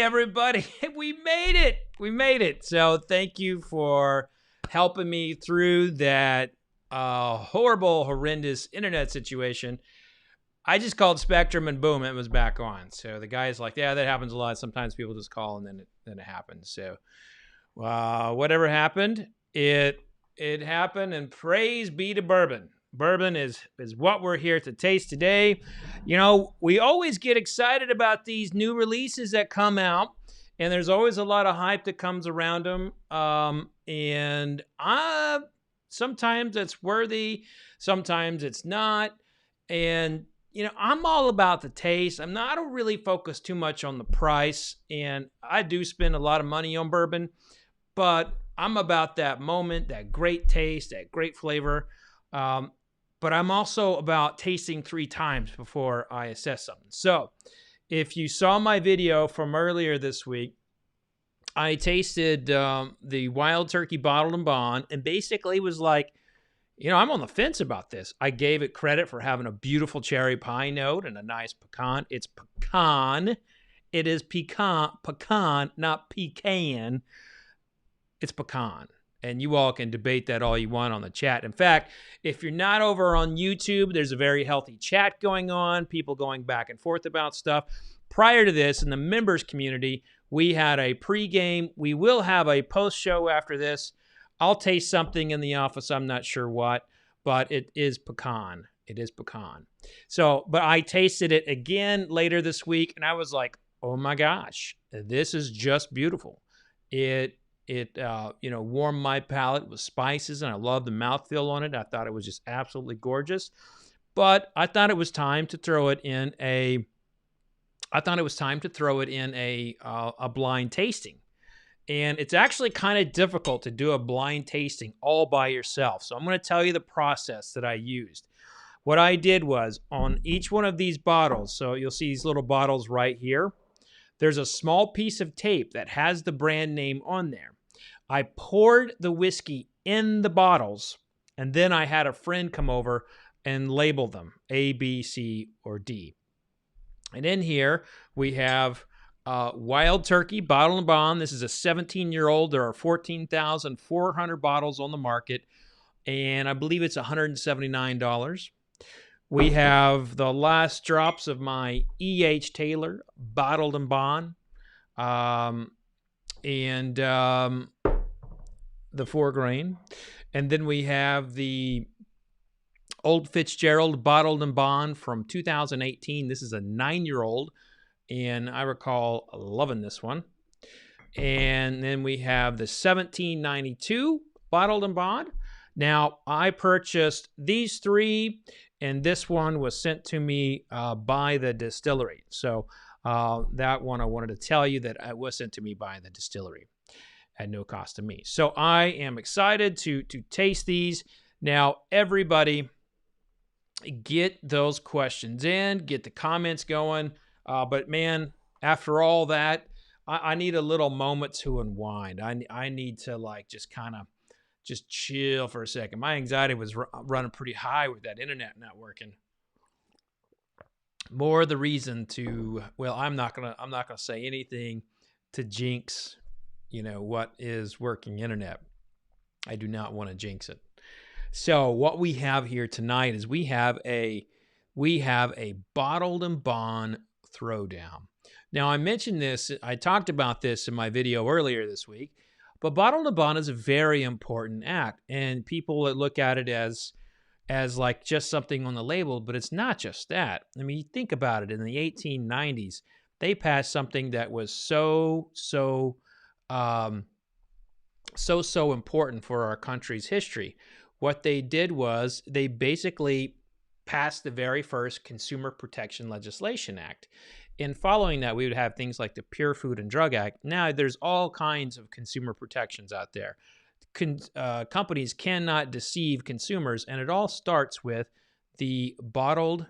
everybody. We made it. We made it. So thank you for helping me through that horrible, horrendous internet situation. I just called Spectrum and boom, it was back on. So the guy's like, yeah, that happens a lot. Sometimes people just call and then it happens. So whatever happened, it happened, and praise be to bourbon. Bourbon is what we're here to taste today. You know, we always get excited about these new releases that come out, and there's always a lot of hype that comes around them. And sometimes it's worthy, sometimes it's not. And you know, I'm all about the taste. I don't really focus too much on the price, and I do spend a lot of money on bourbon, but I'm about that moment, that great taste, that great flavor. But I'm also about tasting 3 times before I assess something. So if you saw my video from earlier this week, I tasted the Wild Turkey Bottled and Bond, and basically was like, you know, I'm on the fence about this. I gave it credit for having a beautiful cherry pie note and a nice pecan. It's pecan. It is pecan, not pecan. It's pecan. And you all can debate that all you want on the chat. In fact, if you're not over on YouTube, there's a very healthy chat going on, people going back and forth about stuff. Prior to this, in the members community, we had a pregame. We will have a post-show after this. I'll taste something in the office. I'm not sure what, but it is pecan. It is pecan. So, but I tasted it again later this week, and I was like, oh my gosh, this is just beautiful. It warmed my palate with spices, and I love the mouthfeel on it. I thought it was just absolutely gorgeous. But I thought it was time to throw it in a blind tasting. And it's actually kind of difficult to do a blind tasting all by yourself. So I'm going to tell you the process that I used. What I did was, on each one of these bottles, so you'll see these little bottles right here, there's a small piece of tape that has the brand name on there. I poured the whiskey in the bottles, and then I had a friend come over and label them A, B, C, or D. And in here, we have Wild Turkey Bottled and Bond. This is a 17-year-old. There are 14,400 bottles on the market, and I believe it's $179. We have the last drops of my E.H. Taylor Bottled and Bond, and the 4-grain. And then we have the Old Fitzgerald Bottled and Bond from 2018. This is a 9-year-old, and I recall loving this one. And then we have the 1792 Bottled and Bond. Now, I purchased these 3, and this one was sent to me by the distillery. So that one I wanted to tell you that it was sent to me by the distillery at no cost to me. So I am excited to taste these. Now, everybody, get those questions in, get the comments going. But man, after all that, I need a little moment to unwind. I need to just chill for a second. My anxiety was running pretty high with that internet not working. More the reason to, well, I'm not gonna say anything to jinx, what is working internet. I do not want to jinx it. So what we have here tonight is we have a Bottled and Bond throwdown. Now, I mentioned this, I talked about this in my video earlier this week, but Bottled and Bond is a very important act, and people look at it as like just something on the label, but it's not just that. I mean, you think about it, in the 1890s, they passed something that was so important for our country's history. What they did was they basically passed the very first Consumer Protection Legislation Act. And following that, we would have things like the Pure Food and Drug Act. Now, there's all kinds of consumer protections out there. Companies cannot deceive consumers, and it all starts with the Bottled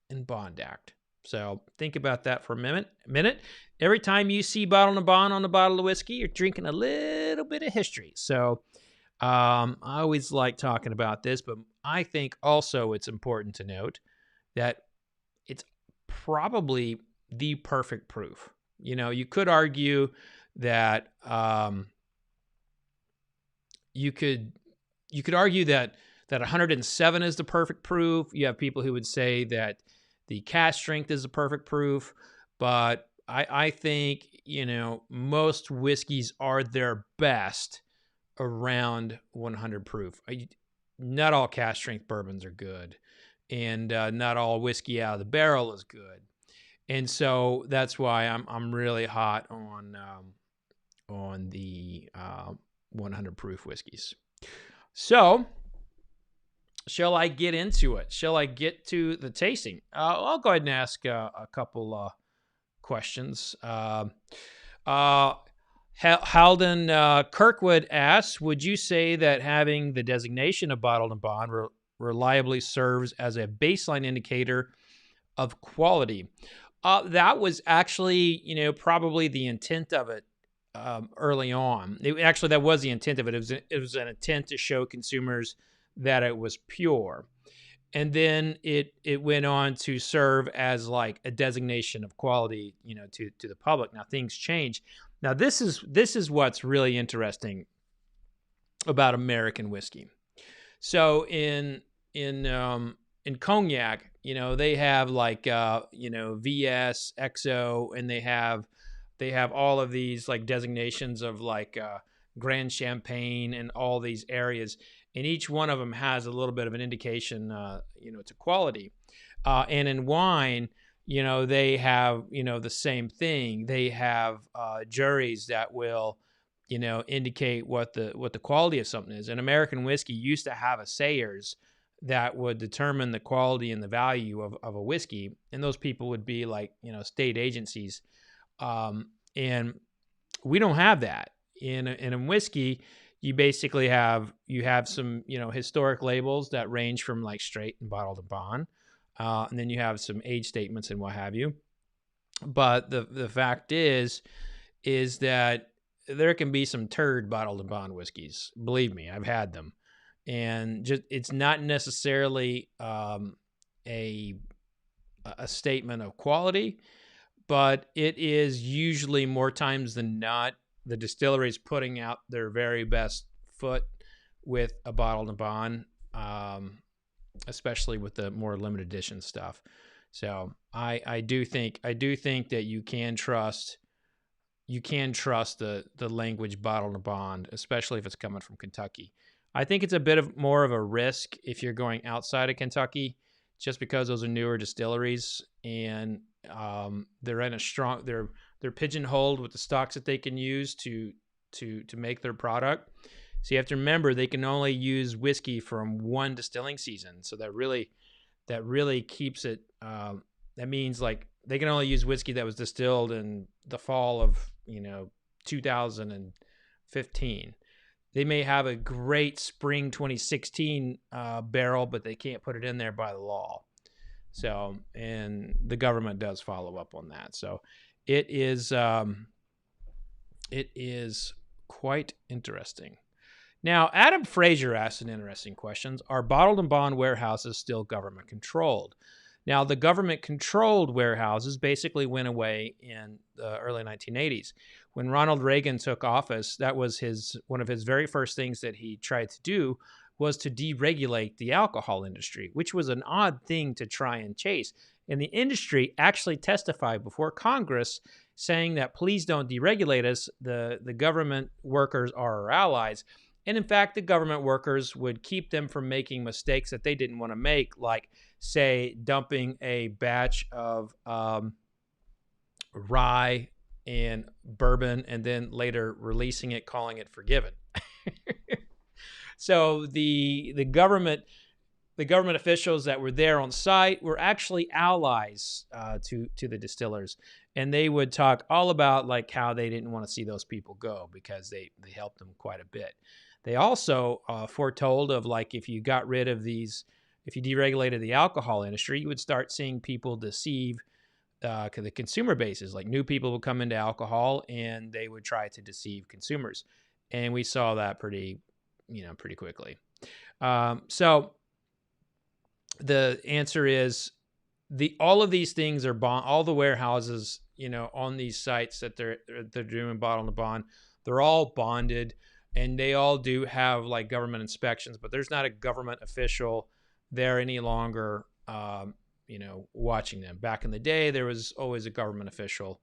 and Bond Act. So think about that for a minute. Every time you see Bottled and Bond on a bottle of whiskey, you're drinking a little bit of history. So I always like talking about this, but I think also it's important to note that it's probably the perfect proof. You could argue that you could argue that 107 is the perfect proof. You have people who would say that the cask strength is the perfect proof, but I think most whiskeys are their best around 100 proof. Not all cask strength bourbons are good, and not all whiskey out of the barrel is good. And so that's why I'm really hot on the 100 proof whiskeys. So, shall I get into it? Shall I get to the tasting? I'll go ahead and ask a couple questions. Halden Kirkwood asks, would you say that having the designation of bottled and bond reliably serves as a baseline indicator of quality? That was actually, probably the intent of it early on. That was the intent of it. It was an intent to show consumers that it was pure. And then it went on to serve as like a designation of quality, to the public. Now things change. Now this is what's really interesting about American whiskey. So in cognac, they have like VS, XO, and they have all of these like designations of like Grand Champagne and all these areas, and each one of them has a little bit of an indication, to quality. And in wine, they have the same thing. They have juries that will indicate what the quality of something is. And American whiskey used to have assayers that would determine the quality and the value of a whiskey, and those people would be like state agencies. And we don't have that in whiskey. You basically have some historic labels that range from like straight and bottled to bond, and then you have some age statements and what have you. But the fact is that there can be some turd bottled and bond whiskeys. Believe me, I've had them, and just it's not necessarily a statement of quality. But it is usually more times than not the distilleries putting out their very best foot with a bottled and bond, especially with the more limited edition stuff. So I do think that you can trust the language bottled and bond, especially if it's coming from Kentucky. I think it's a bit more of a risk if you're going outside of Kentucky, just because those are newer distilleries and they're in a strong, they're pigeonholed with the stocks that they can use to make their product. So you have to remember they can only use whiskey from one distilling season. So that really keeps it. That means like they can only use whiskey that was distilled in the fall of 2015. They may have a great spring 2016 barrel, but they can't put it in there by the law. So, and the government does follow up on that. So it is quite interesting. Now, Adam Fraser asked an interesting question. Are bottled and bond warehouses still government controlled? Now, the government controlled warehouses basically went away in the early 1980s. When Ronald Reagan took office, that was one of his very first things that he tried to do was to deregulate the alcohol industry, which was an odd thing to try and chase. And the industry actually testified before Congress saying that please don't deregulate us. The government workers are our allies. And in fact, the government workers would keep them from making mistakes that they didn't want to make, like, say, dumping a batch of rye and bourbon and then later releasing it, calling it forgiven. So the government officials that were there on site were actually allies to the distillers, and they would talk all about like how they didn't want to see those people go because they helped them quite a bit. They also foretold of like if you got rid of these, if you deregulated the alcohol industry, you would start seeing people deceive the consumer bases. Like new people would come into alcohol and they would try to deceive consumers, and we saw that pretty quickly. So the answer is all of these things are all the warehouses, on these sites that they're doing bottle to bond, they're all bonded, and they all do have like government inspections, but there's not a government official there any longer, watching them. Back in the day, there was always a government official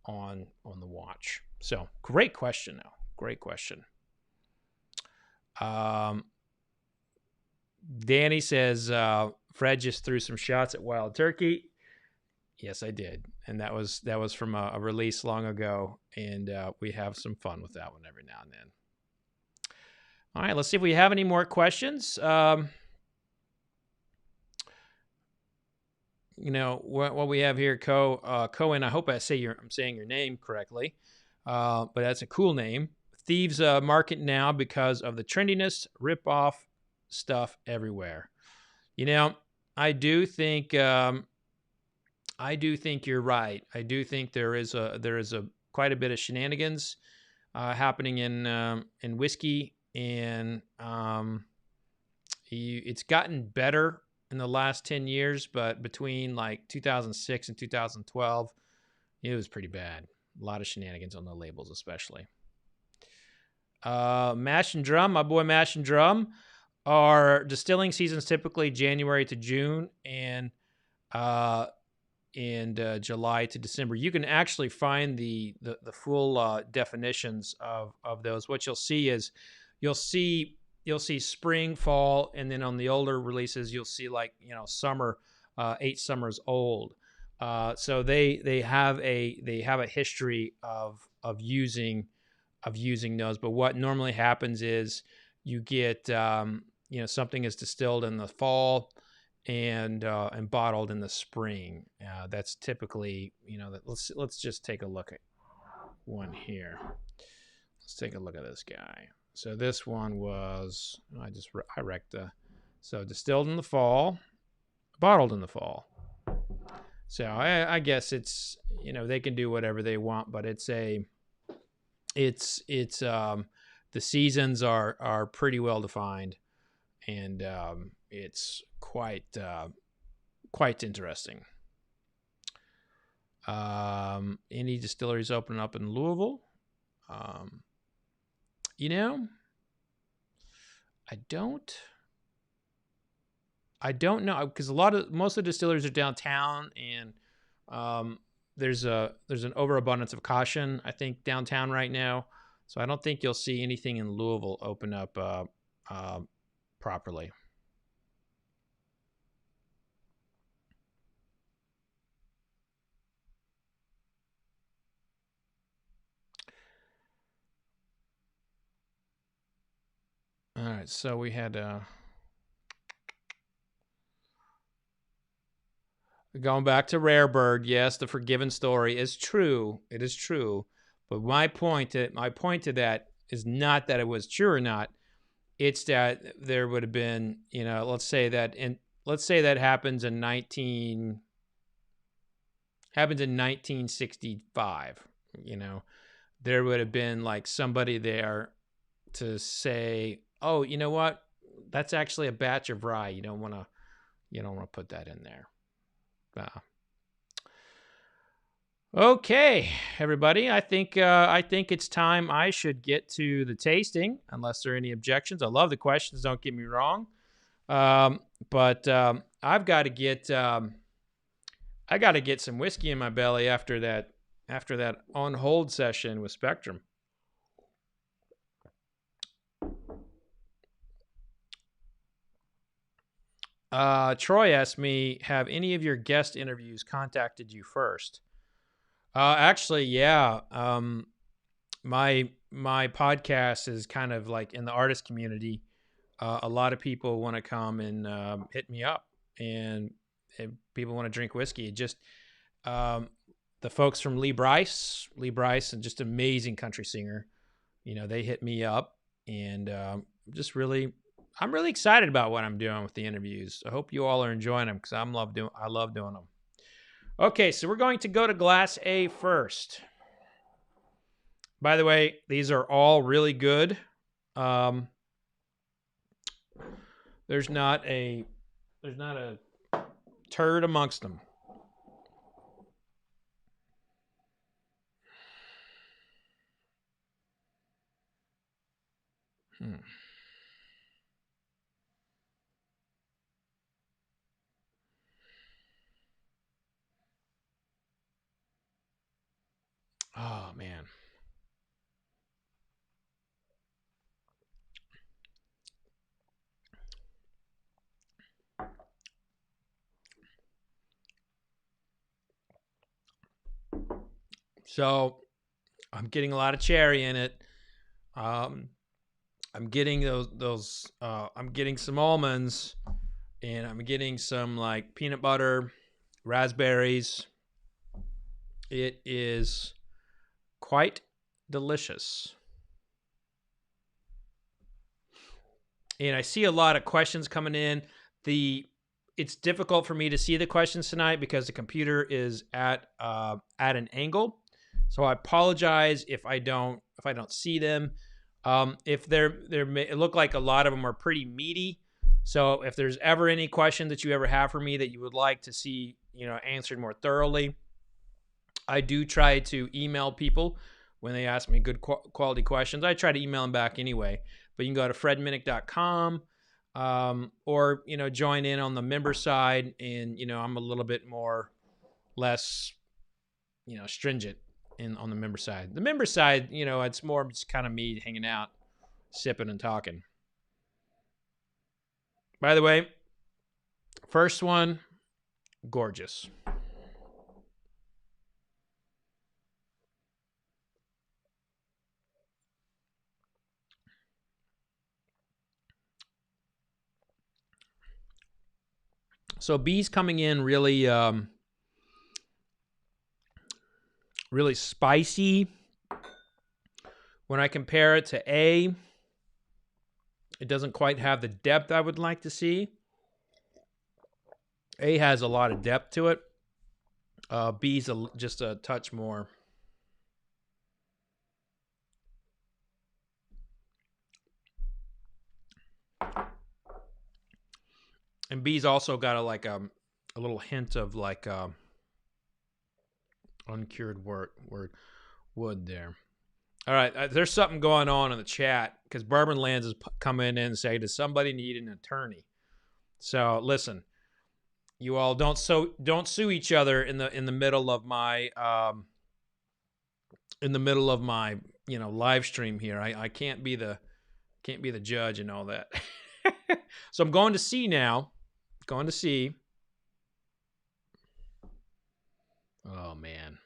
on the watch. So great question, though. Great question. Danny says Fred just threw some shots at Wild Turkey. Yes, I did, and that was from a release long ago, and we have some fun with that one every now and then. All right, let's see if we have any more questions. What we have here, Cohen. I hope I'm saying your name correctly, but that's a cool name. Thieves market now because of the trendiness, rip-off stuff everywhere. I do think you're right. I do think there is a quite a bit of shenanigans happening in whiskey, and it's gotten better in the last 10 years, but between like 2006 and 2012, it was pretty bad. A lot of shenanigans on the labels, especially. Mash and Drum, my boy Mash and Drum. Our distilling season's typically January to June, and July to December. You can actually find the full definitions of those. What you'll see is you'll see spring, fall, and then on the older releases you'll see summer, 8 summers old. So they have a history of using those. But what normally happens is you get something is distilled in the fall and bottled in the spring. That's typically let's just take a look at one here. Let's take a look at this guy. So this one was I wrecked distilled in the fall, bottled in the fall. So I guess it's they can do whatever they want, but the seasons are pretty well defined, and it's quite interesting. Any distilleries opening up in Louisville? I don't know, because most of the distilleries are downtown, and there's an overabundance of caution, I think, downtown right now. So I don't think you'll see anything in Louisville open up properly. All right, so we had going back to Rare Bird. Yes, the Forgiven story is true. It is true. But my point to that is not that it was true or not. It's that there would have been, let's say that happens in 1965. There would have been like somebody there to say, oh, you know what? That's actually a batch of rye. You don't want to put that in there. Okay, everybody. I think it's time I should get to the tasting, unless there are any objections. I love the questions. Don't get me wrong, but I've got to get some whiskey in my belly after that on hold session with Spectrum. Troy asked me, have any of your guest interviews contacted you first? Actually, yeah. My podcast is kind of like in the artist community. A lot of people want to come and hit me up, and people want to drink whiskey. Just the folks from Lee Bryce, and just amazing country singer. They hit me up, and I'm really excited about what I'm doing with the interviews. I hope you all are enjoying them, because I love doing them. Okay, so we're going to go to Glass A first. By the way, these are all really good. There's not a turd amongst them. Hmm. Oh, man. So I'm getting a lot of cherry in it. Um, I'm getting those. I'm getting some almonds, and I'm getting some like peanut butter, raspberries. It is quite delicious. And I see a lot of questions coming in. The It's difficult for me to see the questions tonight because the computer is at an angle. So I apologize if I don't see them. If they're it look like a lot of them are pretty meaty. So if there's ever any question that you ever have for me that you would like to see, answered more thoroughly, I do try to email people when they ask me good quality questions. I try to email them back anyway. But you can go to fredminnick.com, or join in on the member side, and I'm a little bit less stringent on the member side. The member side, it's more just kind of me hanging out, sipping and talking. By the way, first one, gorgeous. So B's coming in really, really spicy. When I compare it to A, it doesn't quite have the depth I would like to see. A has a lot of depth to it. B's just a touch more. And B's also got a little hint of uncured wood there. All right, there's something going on in the chat because Bourbon Lands is coming in and saying, "Does somebody need an attorney?" So listen, you all don't sue each other in the middle of my live stream here. I can't be the judge and all that. So I'm going to C now. Going to C. Oh man.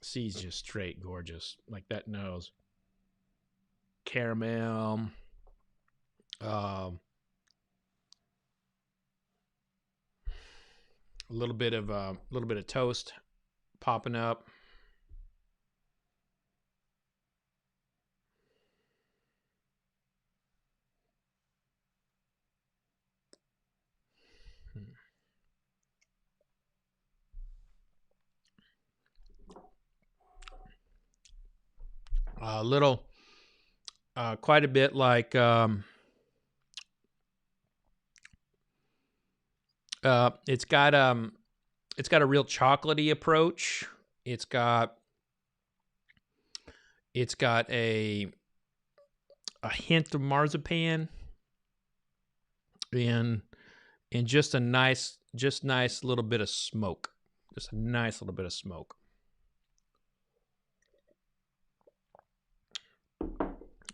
C's just straight gorgeous. Like that nose. Caramel. A little bit of toast popping up. A little, quite a bit like it's got a real chocolatey approach. It's got a hint of marzipan and just a nice little bit of smoke. Just a nice little bit of smoke.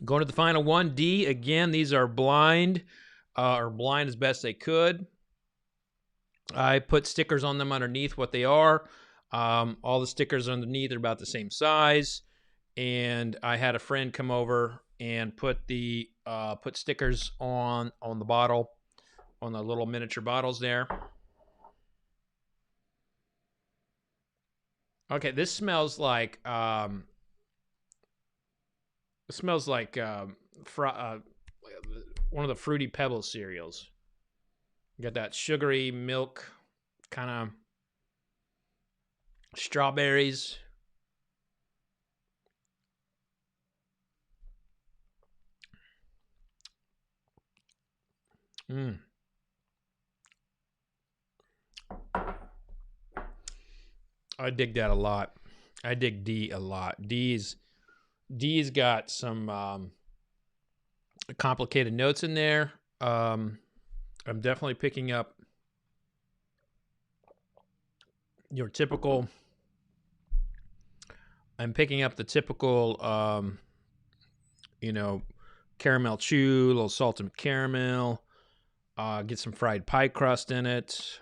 Going to the final one, D. Again, these are blind, or blind as best they could. I put stickers on them underneath what they are. All the stickers underneath are about the same size. And I had a friend come over and put stickers on the bottle, on the little miniature bottles there. Okay, this smells like one of the Fruity Pebbles cereals. You got that sugary milk, kind of strawberries. I dig that a lot. I dig D a lot. D's got some complicated notes in there. I'm definitely picking up your typical. I'm picking up the typical, caramel chew, a little salted caramel. Get some fried pie crust in it.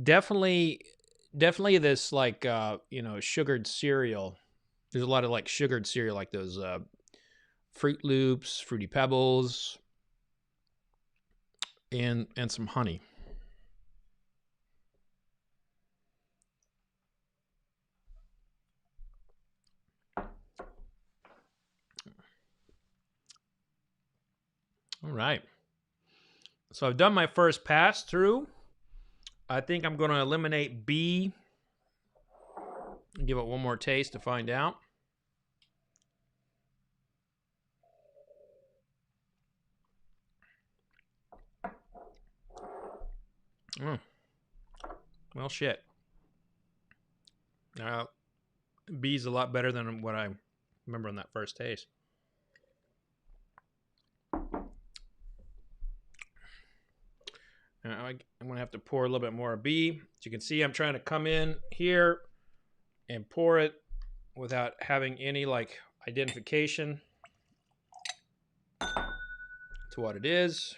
Definitely, definitely this like sugared cereal. There's a lot of like sugared cereal, like those Fruit Loops, Fruity Pebbles, and some honey. All right. So I've done my first pass through. I think I'm going to eliminate B. Give it one more taste to find out. Well, shit. B's a lot better than what I remember on that first taste. I'm going to have to pour a little bit more B. As you can see, I'm trying to come in here and pour it without having any like identification to what it is.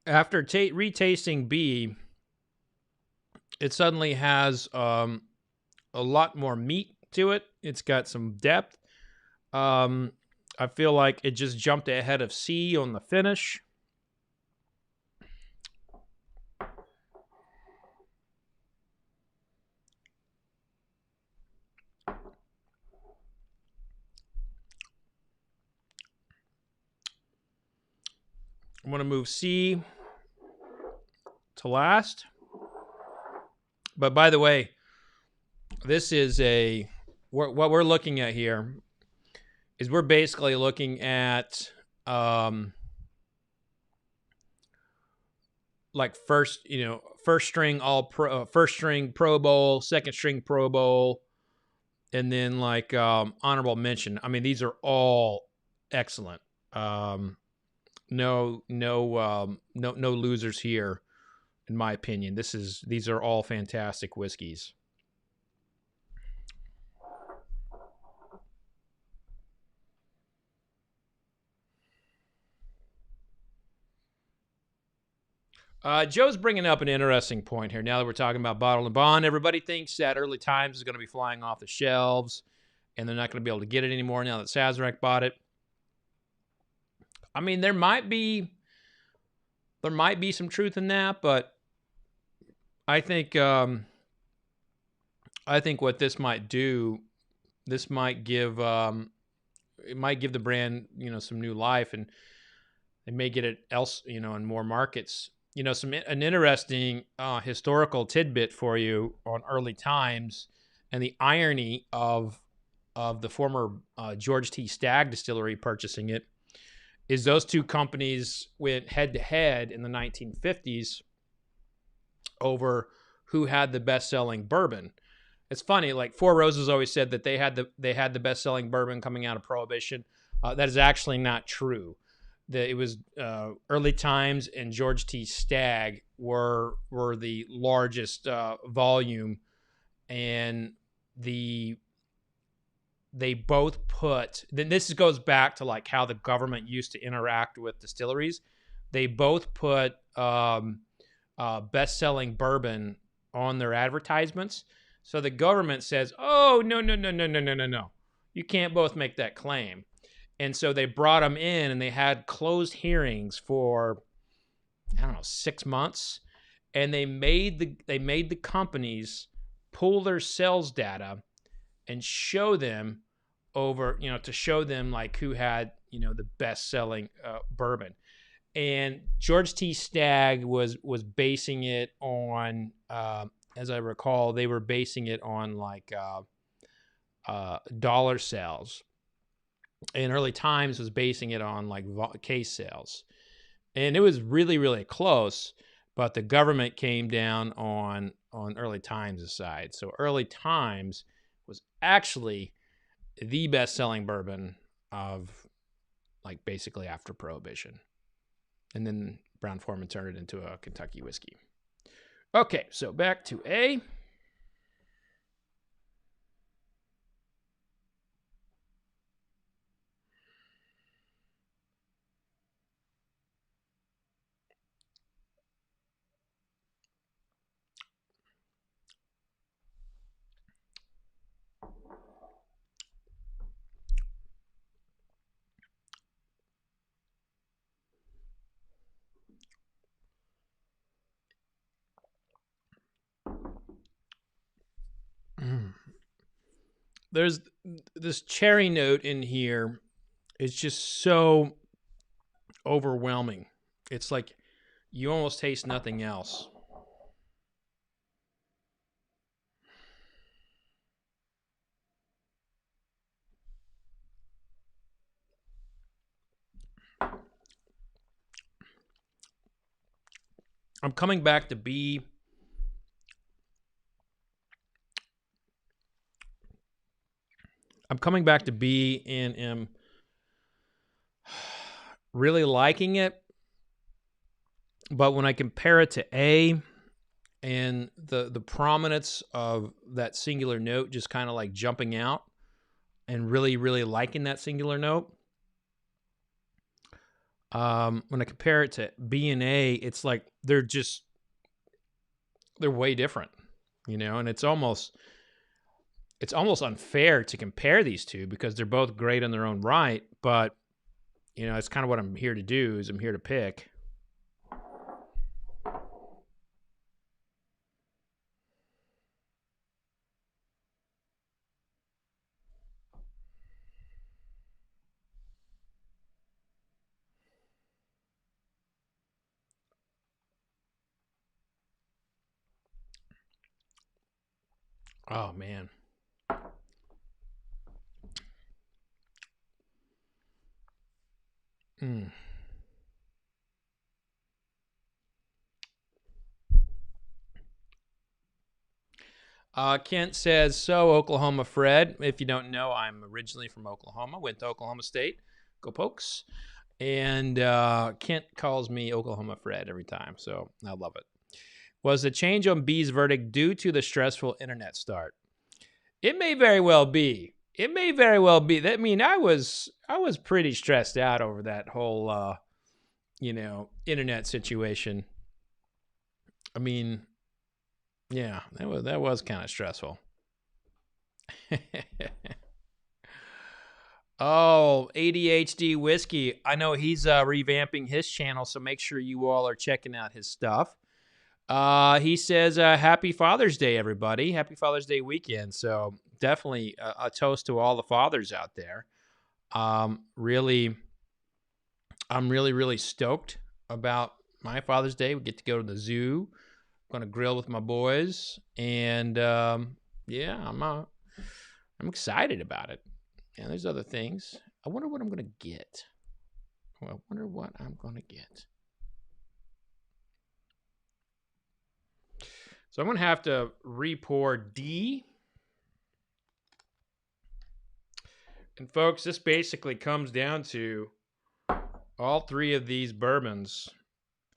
After retasting B, it suddenly has a lot more meat to it. It's got some depth. I feel like it just jumped ahead of C on the finish. I'm going to move C to last. But by the way, this is what we're looking at here is we're basically looking at like first string first string Pro Bowl, second string Pro Bowl, and then like honorable mention. I mean, these are all excellent. No losers here, in my opinion. These are all fantastic whiskeys. Joe's bringing up an interesting point here. Now that we're talking about bottle and bond, everybody thinks that Early Times is going to be flying off the shelves, and they're not going to be able to get it anymore now that Sazerac bought it. I mean, there might be some truth in that, but I think what this might do, this might give it might give the brand some new life, and they may get it in more markets. An interesting historical tidbit for you on Early Times, and the irony of the former George T. Stagg distillery purchasing it, is those two companies went head to head in the 1950s over who had the best-selling bourbon. It's funny, like Four Roses always said that they had the best-selling bourbon coming out of Prohibition. That is actually not true. It was Early Times and George T. Stagg were the largest volume, and the they both put, then this goes back to like how the government used to interact with distilleries. They both put best-selling bourbon on their advertisements. So the government says, "Oh, no, no, no, no, no, no, no, no. You can't both make that claim." And so they brought them in and they had closed hearings for, I don't know, 6 months. And they made the companies pull their sales data and show them to show them like who had, the best selling bourbon. And George T. Stagg was basing it on, as I recall, they were basing it on like dollar sales. And Early Times was basing it on like case sales. And it was really, really close, but the government came down on Early Times' side. So Early Times was actually the best-selling bourbon of like basically after Prohibition. And then Brown-Forman turned it into a Kentucky whiskey. Okay, so back to A. There's this cherry note in here. It's just so overwhelming. It's like you almost taste nothing else. I'm coming back to B. And am really liking it. But when I compare it to A and the prominence of that singular note just kind of like jumping out and really, really liking that singular note, when I compare it to B and A, it's like they're way different, and it's almost unfair to compare these two because they're both great in their own right. But, it's kind of what I'm here to do is I'm here to pick. Oh, man. Kent says, so Oklahoma Fred, if you don't know, I'm originally from Oklahoma, went to Oklahoma State, go Pokes. And Kent calls me Oklahoma Fred every time, so I love it. Was the change on B's verdict due to the stressful internet start? It may very well be. I mean, I was pretty stressed out over that whole, internet situation. I mean, yeah, that was kind of stressful. Oh, ADHD Whiskey. I know he's revamping his channel, so make sure you all are checking out his stuff. He says, happy Father's Day, everybody. Happy Father's Day weekend. So definitely a toast to all the fathers out there. I'm really, really stoked about my Father's Day. We get to go to the zoo. I'm going to grill with my boys. And yeah, I'm excited about it. And there's other things. I wonder what I'm going to get. So I'm going to have to re-pour D. And folks, this basically comes down to all three of these bourbons.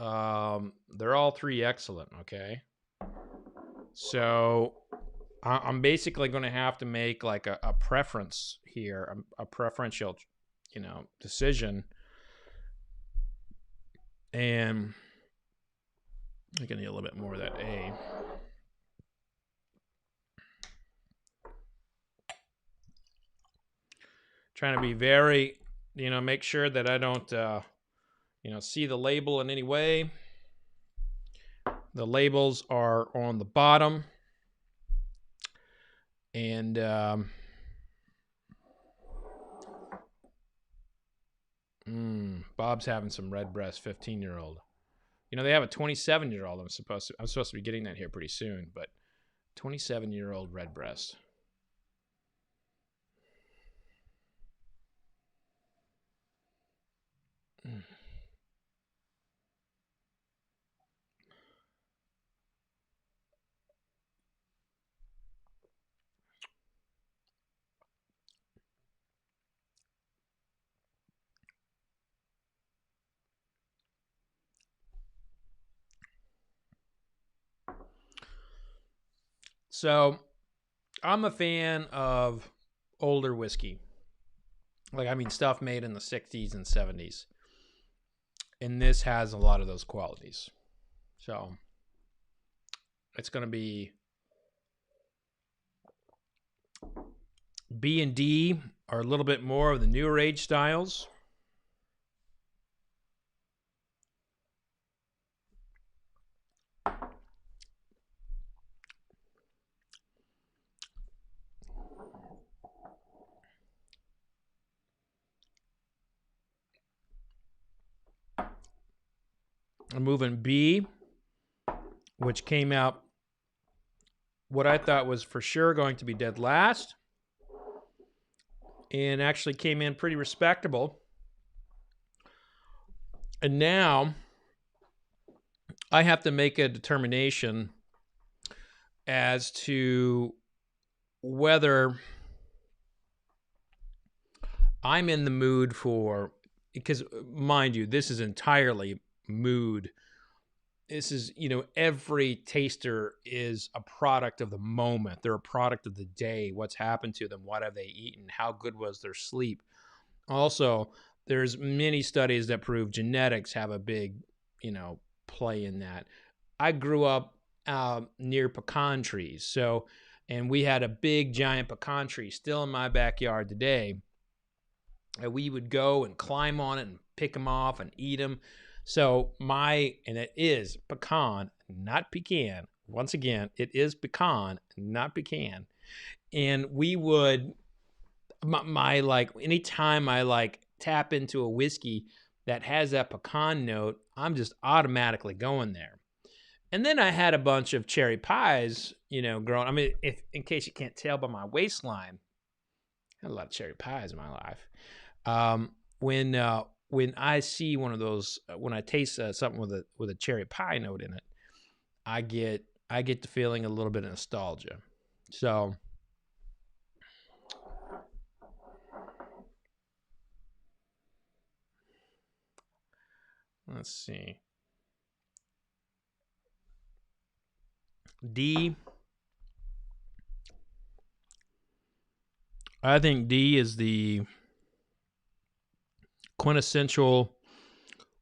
They're all three excellent, okay? So I'm basically going to have to make like a preference here, a preferential, decision. And I'm going to need a little bit more of that A. Trying to be very, make sure that I don't, see the label in any way. The labels are on the bottom. And Bob's having some red breast 15-year-old. They have a 27-year-old. I'm supposed to be getting that here pretty soon, but 27-year-old red breast. So I'm a fan of older whiskey. Stuff made in the 60s and 70s. And this has a lot of those qualities. So it's going to be B and D are a little bit more of the newer age styles. I'm moving B, which came out what I thought was for sure going to be dead last, and actually came in pretty respectable. And now I have to make a determination as to whether I'm in the mood for, because mind you, this is entirely mood. This is, every taster is a product of the moment. They're a product of the day. What's happened to them? What have they eaten? How good was their sleep? Also, there's many studies that prove genetics have a big, play in that. I grew up near pecan trees. And we had a big giant pecan tree still in my backyard today. And we would go and climb on it and pick them off and eat them. So and it is pecan, not pecan. Once again, it is pecan, not pecan. And we would, anytime I tap into a whiskey that has that pecan note, I'm just automatically going there. And then I had a bunch of cherry pies, growing. If in case you can't tell by my waistline, I had a lot of cherry pies in my life. When I see one of those, when I taste something with a cherry pie note in it, I get the feeling a little bit of nostalgia. So let's see. D. I think D is the quintessential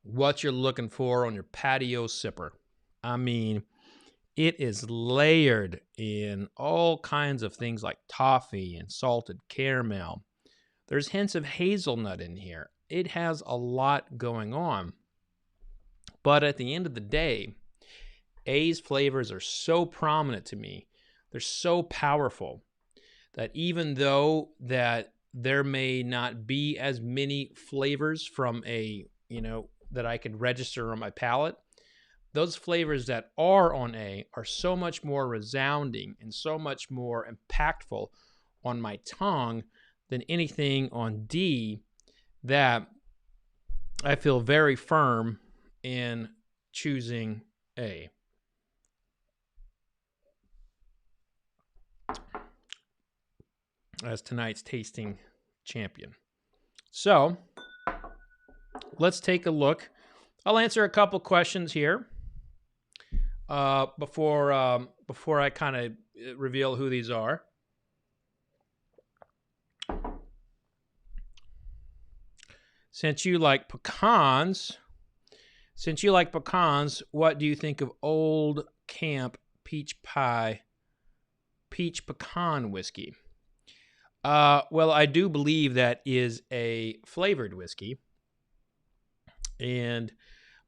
what you're looking for on your patio sipper. It is layered in all kinds of things like toffee and salted caramel. There's hints of hazelnut in here. It has a lot going on. But at the end of the day, A's flavors are so prominent to me. They're so powerful that even though that there may not be as many flavors from that I could register on my palate, those flavors that are on A are so much more resounding and so much more impactful on my tongue than anything on D, that I feel very firm in choosing A. As tonight's tasting champion. So let's take a look. I'll answer a couple questions here before I kind of reveal who these are. Since you like pecans, what do you think of Old Camp peach pecan whiskey? Well, I do believe that is a flavored whiskey. And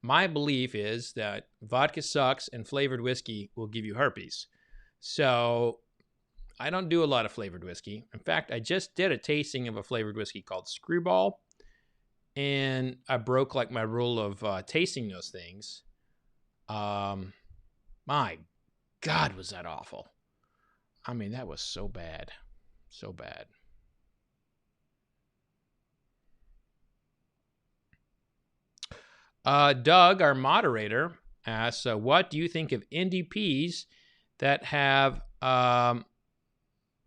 my belief is that vodka sucks and flavored whiskey will give you herpes. So I don't do a lot of flavored whiskey. In fact, I just did a tasting of a flavored whiskey called Screwball. And I broke like my rule of tasting those things. My God, was that awful. I mean, that was so bad. So bad. Doug, our moderator, asks, what do you think of NDPs that have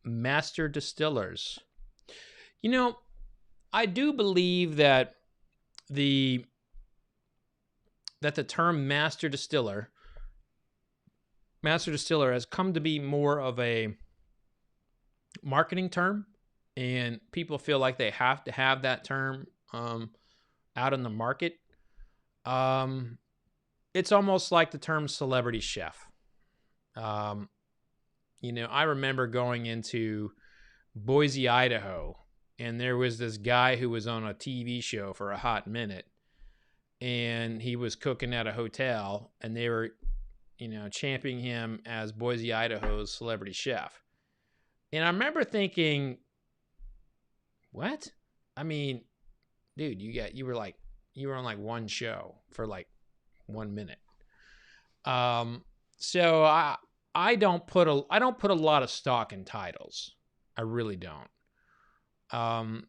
master distillers? You know, I do believe that the term master distiller has come to be more of a marketing term, and people feel like they have to have that term out in the market. It's almost like the term celebrity chef. I remember going into Boise, Idaho, and there was this guy who was on a TV show for a hot minute, and he was cooking at a hotel, and they were, championing him as Boise, Idaho's celebrity chef. And I remember thinking, what? I mean, dude, you were on like one show for like 1 minute. So I don't put a lot of stock in titles. I really don't.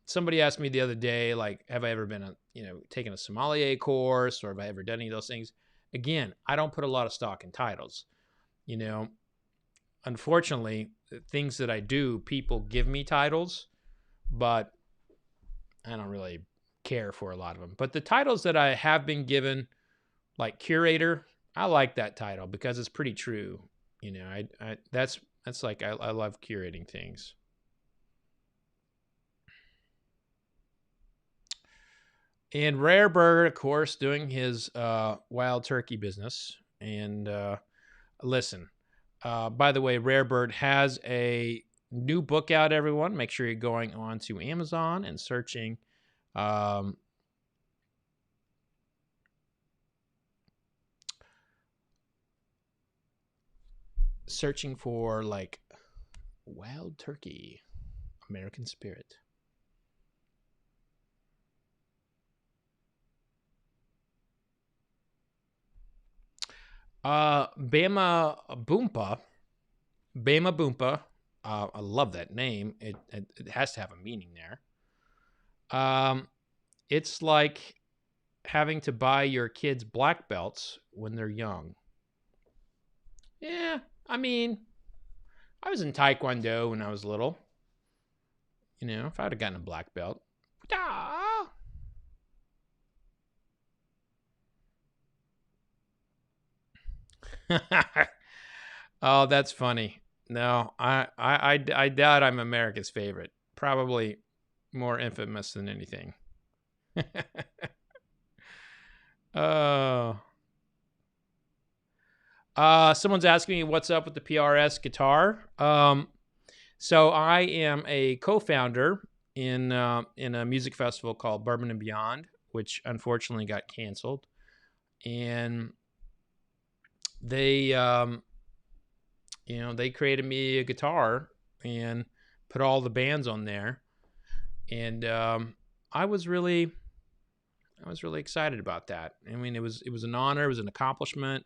Somebody asked me the other day, like, have I ever been taken a sommelier course, or have I ever done any of those things? Again, I don't put a lot of stock in titles. Unfortunately, the things that I do, people give me titles, but I don't really care for a lot of them. But the titles that I have been given, like curator, I like that title because it's pretty true. That's like, I love curating things. And Rare Bird, of course, doing his wild turkey business. And listen, by the way, Rare Bird has a new book out, everyone. Make sure you're going on to Amazon and searching for like Wild Turkey, American Spirit. Bama Boompa. I love that name. It has to have a meaning there. It's like having to buy your kids black belts when they're young. Yeah, I mean, I was in Taekwondo when I was little. If I would have gotten a black belt. Ah! Oh, that's funny. No, I doubt I'm America's favorite. Probably more infamous than anything. Oh. Someone's asking me what's up with the PRS guitar. So I am a co-founder in a music festival called Bourbon and Beyond, which unfortunately got canceled. And they, they created me a guitar and put all the bands on there. And I was really excited about that. I mean, it was an honor. It was an accomplishment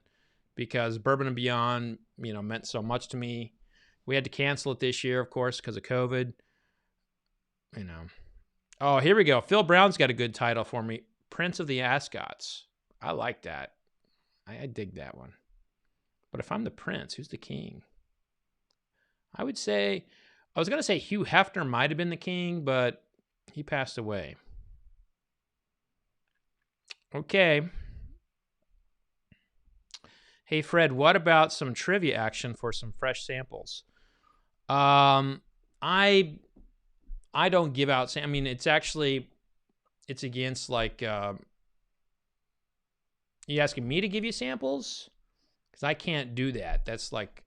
because Bourbon and Beyond, meant so much to me. We had to cancel it this year, of course, because of COVID. Oh, here we go. Phil Brown's got a good title for me. Prince of the Ascots. I like that. I dig that one. But if I'm the prince, who's the king? I was going to say Hugh Hefner might have been the king, but he passed away. Okay. Hey, Fred, what about some trivia action for some fresh samples? I don't give out. I mean, it's against like. You asking me to give you samples? Because I can't do that. That's like,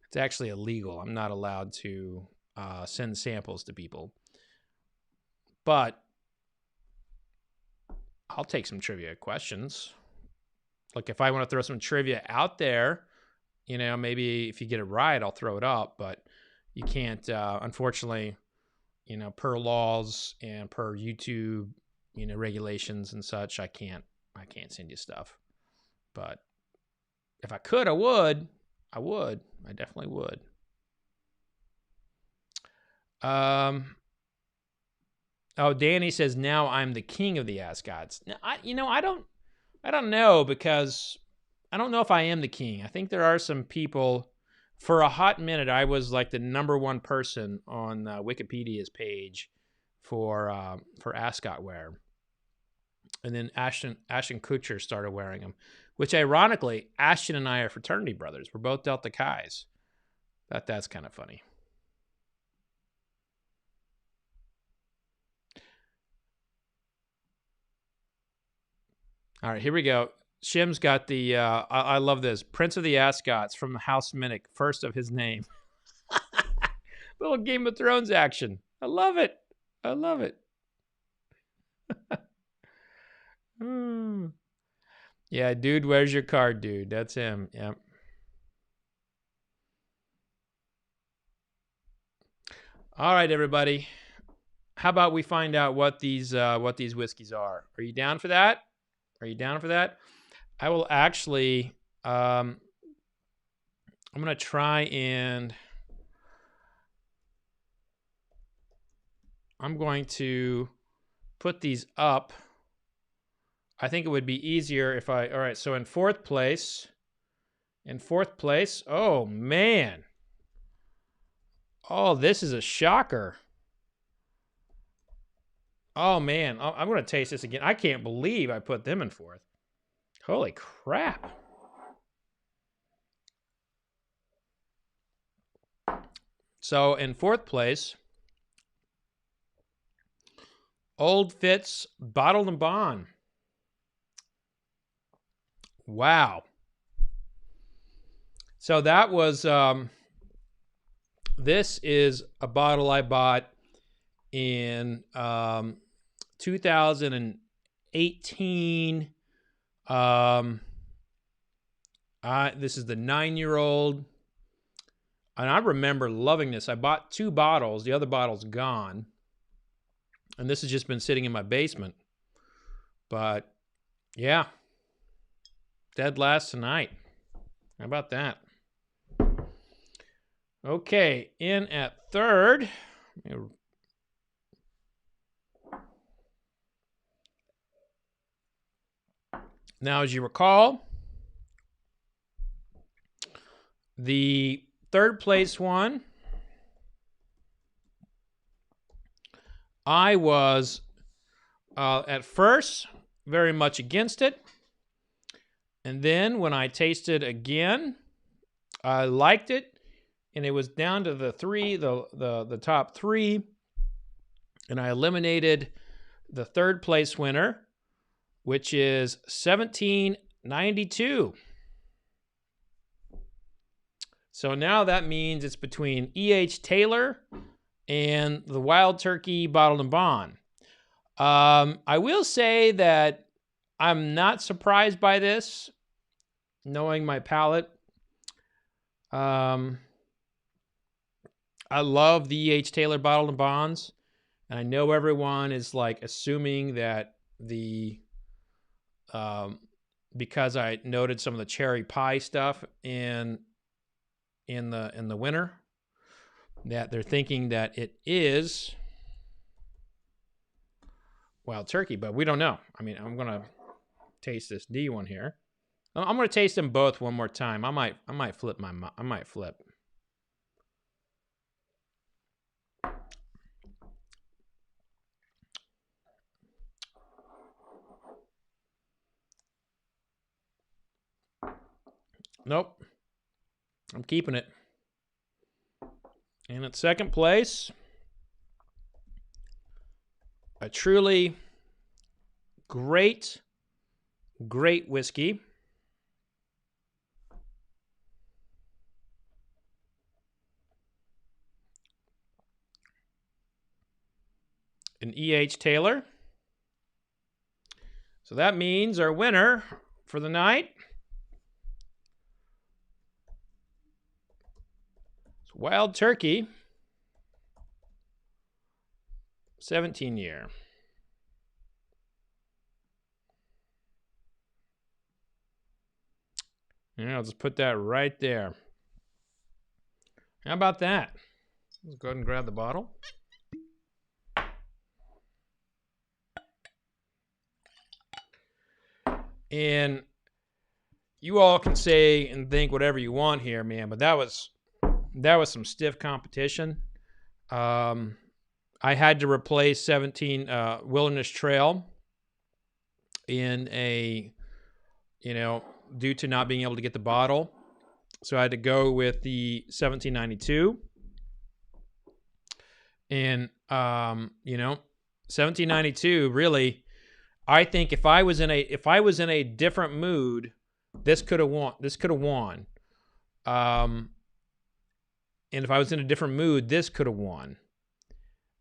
it's actually illegal. I'm not allowed to send samples to people. But I'll take some trivia questions. Like if I want to throw some trivia out there, you know, maybe if you get it right, I'll throw it up. But you can't, unfortunately, you know, per laws and per YouTube, you know, regulations and such, I can't send you stuff. But if I could, I would. I definitely would. Oh, Danny says now I'm the king of the Ascots. Now, I don't know, because I don't know if I am the king. I think there are some people. For a hot minute, I was like the #1 person on Wikipedia's page for ascot wear, and then Ashton Kutcher started wearing them. Which ironically, Ashton and I are fraternity brothers. We're both Delta Chi's. That's kind of funny. All right, here we go. Shim's got the, I love this. Prince of the Ascots from the House Minnick, first of his name. Little Game of Thrones action. I love it. I love it. Yeah, dude, where's your card, dude? That's him. Yep. All right, everybody. How about we find out what these whiskeys are? Are you down for that? Are you down for that? I will actually. I'm gonna try and. I'm going to put these up. I think it would be easier if I. All right. So in fourth place. Oh man. Oh, this is a shocker. Oh man, I'm gonna taste this again. I can't believe I put them in fourth. Holy crap. So in fourth place, Old Fitz Bottled and Bond. Wow. So that was, this is a bottle I bought in 2018. This is the 9-year-old. And I remember loving this. I bought 2 bottles. The other bottle's gone. And this has just been sitting in my basement. But, yeah. Dead last tonight. How about that? Okay, in at third. Now, as you recall, the third place one, I was at first very much against it. And then when I tasted again, I liked it. And it was down to the top 3. And I eliminated the third place winner, which is 1792. So now that means it's between E.H. Taylor and the Wild Turkey Bottled and Bond. I will say that I'm not surprised by this, knowing my palate. I love the E.H. Taylor Bottled and Bonds, and I know everyone is like assuming that because I noted some of the cherry pie stuff in the winter, that they're thinking that it is Wild Turkey, but we don't know. I mean, I'm gonna taste this D one here. I'm gonna taste them both one more time. I might flip. Nope. I'm keeping it. And at second place, a truly great whiskey. An E.H. Taylor. So that means our winner for the night is Wild Turkey 17-year. Yeah, I'll just put that right there. How about that? Let's go ahead and grab the bottle. And you all can say and think whatever you want here, man, but that was some stiff competition. I had to replace 17 Wilderness Trail in a, due to not being able to get the bottle. So I had to go with the 1792. And, 1792 really, I think if I was in a different mood, this could have won. And if I was in a different mood, this could have won.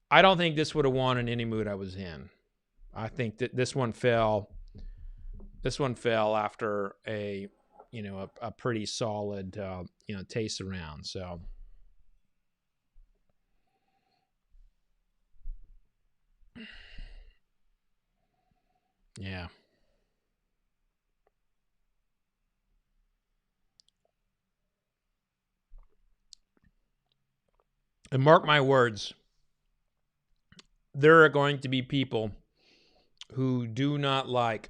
I don't think this would have won in any mood I was in. I think that this one fell after a pretty solid, taste around. So yeah. And mark my words, there are going to be people who do not like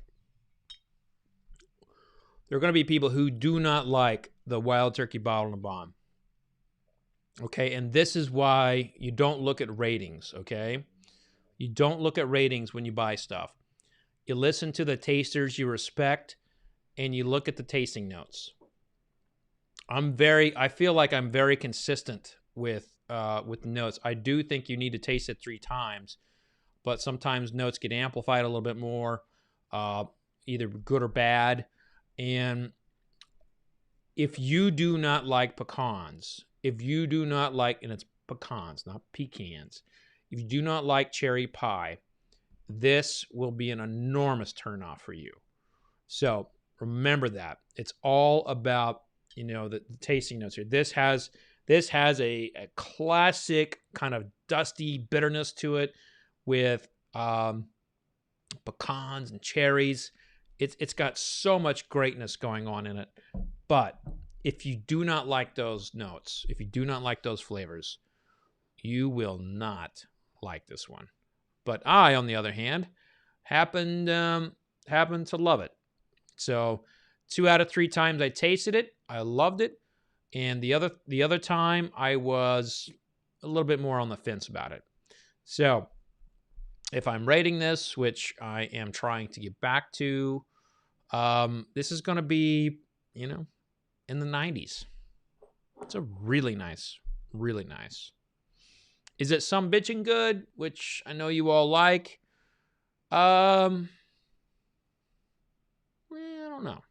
the Wild Turkey Bottle and Bond. Okay, and this is why you don't look at ratings, okay? You don't look at ratings when you buy stuff. You listen to the tasters you respect, and you look at the tasting notes. I feel like I'm very consistent with the notes. I do think you need to taste it 3 times, but sometimes notes get amplified a little bit more, either good or bad. And if you do not like pecans, and it's pecans, not pecans, if you do not like cherry pie, this will be an enormous turnoff for you. So remember that. It's all about, the tasting notes here. This has a classic kind of dusty bitterness to it with pecans and cherries. It's got so much greatness going on in it. But if you do not like those notes, if you do not like those flavors, you will not like this one. But I, on the other hand, happened to love it. So 2 out of 3 times I tasted it, I loved it. And the other time I was a little bit more on the fence about it. So if I'm rating this, which I am trying to get back to, this is going to be, in the 90s. It's a really nice. Is it some bitchin' good, which I know you all like? I don't know.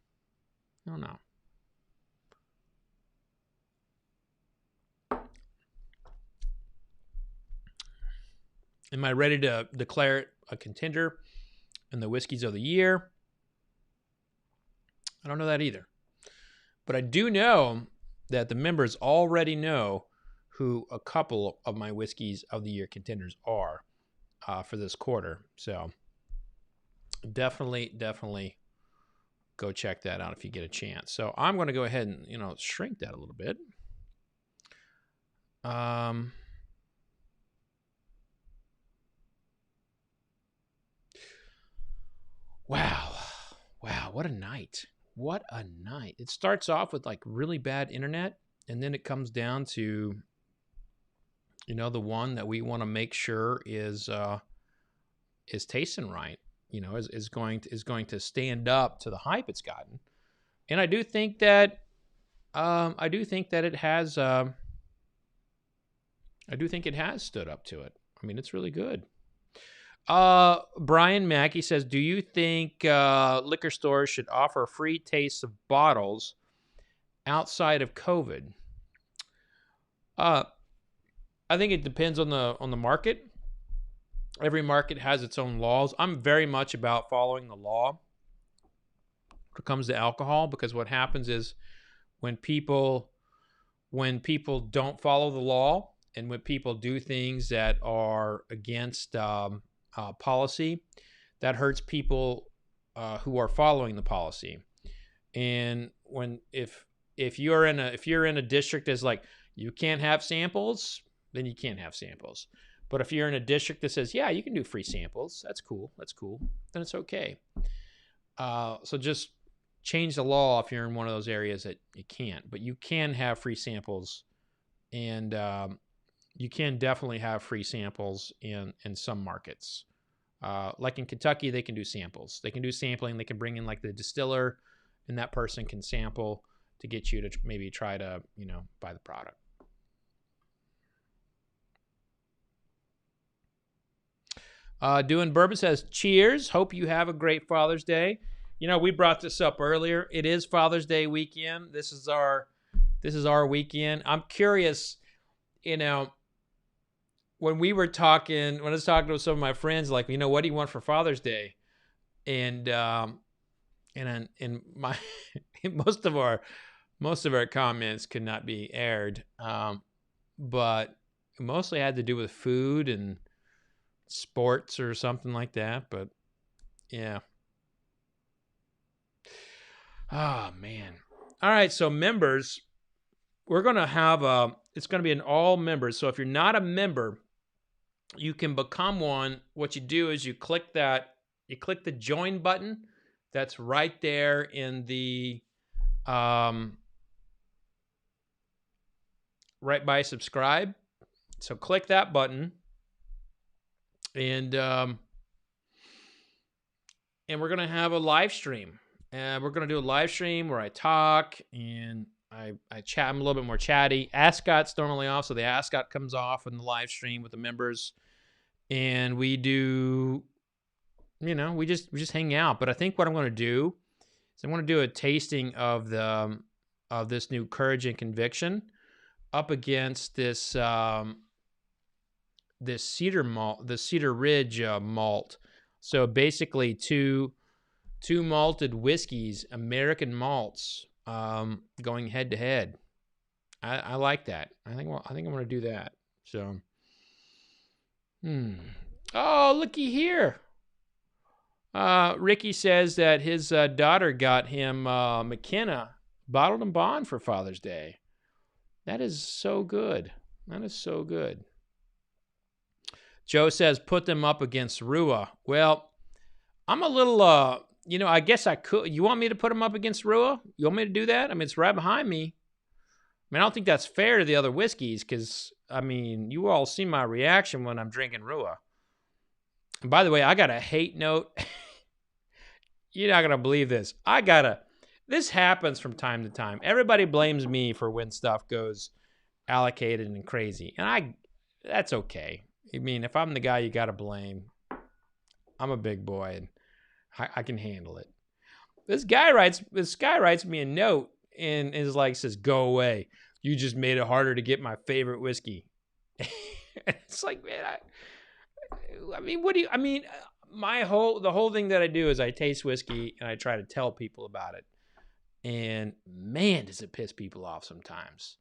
Am I ready to declare it a contender in the whiskeys of the year? I don't know that either. But I do know that the members already know who a couple of my whiskeys of the year contenders are for this quarter. So definitely go check that out if you get a chance. So I'm going to go ahead and, shrink that a little bit. Wow, what a night. It starts off with like really bad internet, and then it comes down to, the one that we want to make sure is tasting right, is going to stand up to the hype it's gotten. And I do think that it has I do think it has stood up to it. I mean, it's really good. Brian Mackey says, do you think liquor stores should offer free tastes of bottles outside of COVID? I think it depends on the market. Every market has its own laws. I'm very much about following the law when it comes to alcohol, because what happens is when people don't follow the law and when people do things that are against policy, that hurts people who are following the policy. And if you're in a district that's like, you can't have samples, then you can't have samples. But if you're in a district that says, yeah, you can do free samples, that's cool, then it's okay. So just change the law if you're in one of those areas that you can't. But you can have free samples, and you can definitely have free samples in some markets. Like in Kentucky, they can do samples. They can do sampling. They can bring in like the distiller, and that person can sample to get you to maybe try to, buy the product. Doing Bourbon says, cheers. Hope you have a great Father's Day. We brought this up earlier. It is Father's Day weekend. This is our weekend. I'm curious, when I was talking to some of my friends, like, what do you want for Father's Day? And my most of our comments could not be aired, but it mostly had to do with food and sports or something like that. But yeah. Oh man. All right, so members, we're gonna have it's gonna be an all members. So if you're not a member, you can become one. What you do is you click the join button that's right there in the right by subscribe. So click that button, and we're gonna have a live stream. And we're gonna do a live stream where I talk and I chat. I'm a little bit more chatty. Ascot's normally off, so the Ascot comes off in the live stream with the members, and we do, we just hang out. But I think what I'm gonna do is I'm gonna do a tasting of this new Courage and Conviction up against this this Cedar malt, the Cedar Ridge malt. So basically two malted whiskeys, American malts, going head to head. I like that. I think I'm going to do that. So, Oh, looky here. Ricky says that his daughter got him McKenna bottled and bond for Father's Day. That is so good. Joe says put them up against Rua. Well, I'm a little I guess I could. You want me to put them up against Rua? You want me to do that? I mean, it's right behind me. I don't think that's fair to the other whiskeys because, you all see my reaction when I'm drinking Rua. And by the way, I got a hate note. You're not going to believe this. This happens from time to time. Everybody blames me for when stuff goes allocated and crazy. And that's okay. If I'm the guy you got to blame, I'm a big boy and I can handle it. This guy writes me a note and says, go away. You just made it harder to get my favorite whiskey. It's like, man, the whole thing that I do is I taste whiskey and I try to tell people about it. And man, does it piss people off sometimes.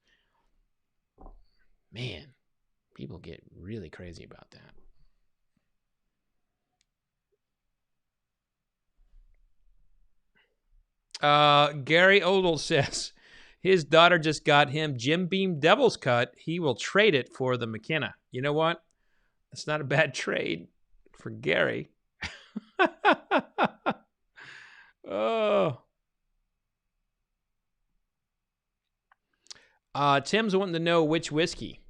Man, people get really crazy about that. Gary Odell says his daughter just got him Jim Beam Devil's Cut. He will trade it for the McKenna. You know what? It's not a bad trade for Gary. Oh. Tim's wanting to know which whiskey.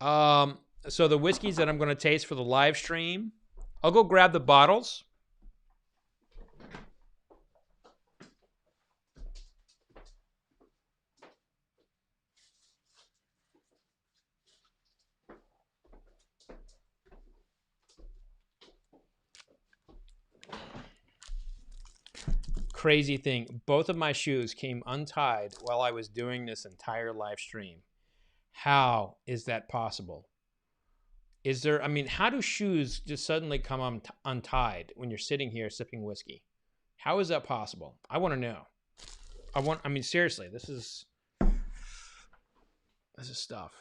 So the whiskeys that I'm going to taste for the live stream, I'll go grab the bottles. crazy thing. Both of my shoes came untied while I was doing this entire live stream. How is that possible? Is there, I mean, how do shoes just suddenly come untied when you're sitting here sipping whiskey? How is that possible? I want to know. I mean, seriously, this is stuff.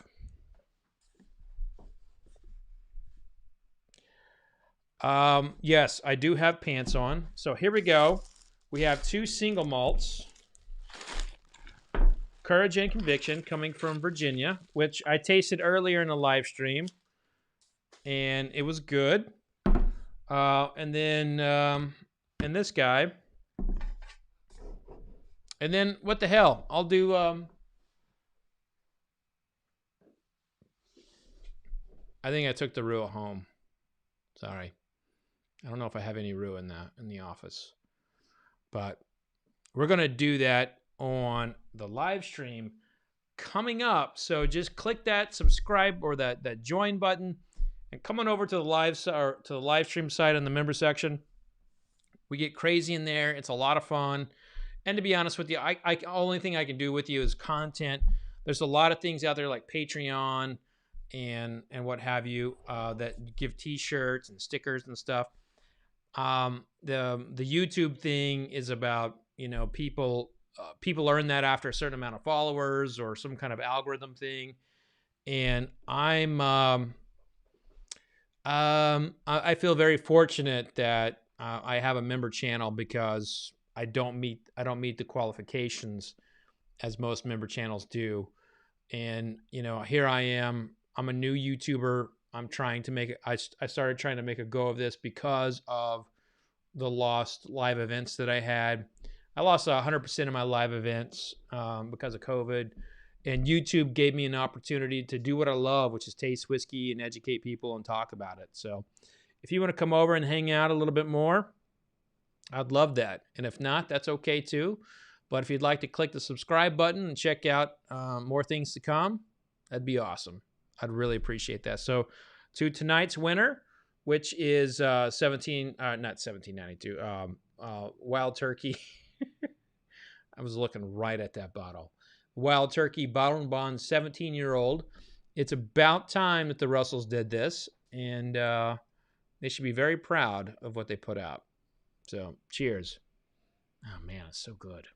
Yes, I do have pants on. So here we go. We have 2 single malts. Courage and Conviction coming from Virginia, which I tasted earlier in the live stream. And it was good. And then, and this guy. And then, what the hell? I'll do, I think I took the Rue home. Sorry. I don't know if I have any Rue in the office. But we're going to do that on the live stream coming up. So just click that subscribe or that join button and come on over to the live stream site in the member section. We get crazy in there. It's a lot of fun. And to be honest with you, I only thing I can do with you is content. There's a lot of things out there like Patreon and what have you that give t-shirts and stickers and stuff. The YouTube thing is about, people earn that after a certain amount of followers or some kind of algorithm thing. And I feel very fortunate that I have a member channel because I don't meet the qualifications as most member channels do. And, here I am. I'm a new YouTuber. I'm trying to make it. I started trying to make a go of this because of the lost live events that I had. I lost 100% of my live events because of COVID. And YouTube gave me an opportunity to do what I love, which is taste whiskey and educate people and talk about it. So if you want to come over and hang out a little bit more, I'd love that. And if not, that's okay too. But if you'd like to click the subscribe button and check out more things to come, that'd be awesome. I'd really appreciate that. So to tonight's winner, which is not 1792, Wild Turkey. I was looking right at that bottle. Wild Turkey Bottled Bond 17-year-old. It's about time that the Russells did this, and they should be very proud of what they put out. So cheers. Oh man, it's so good.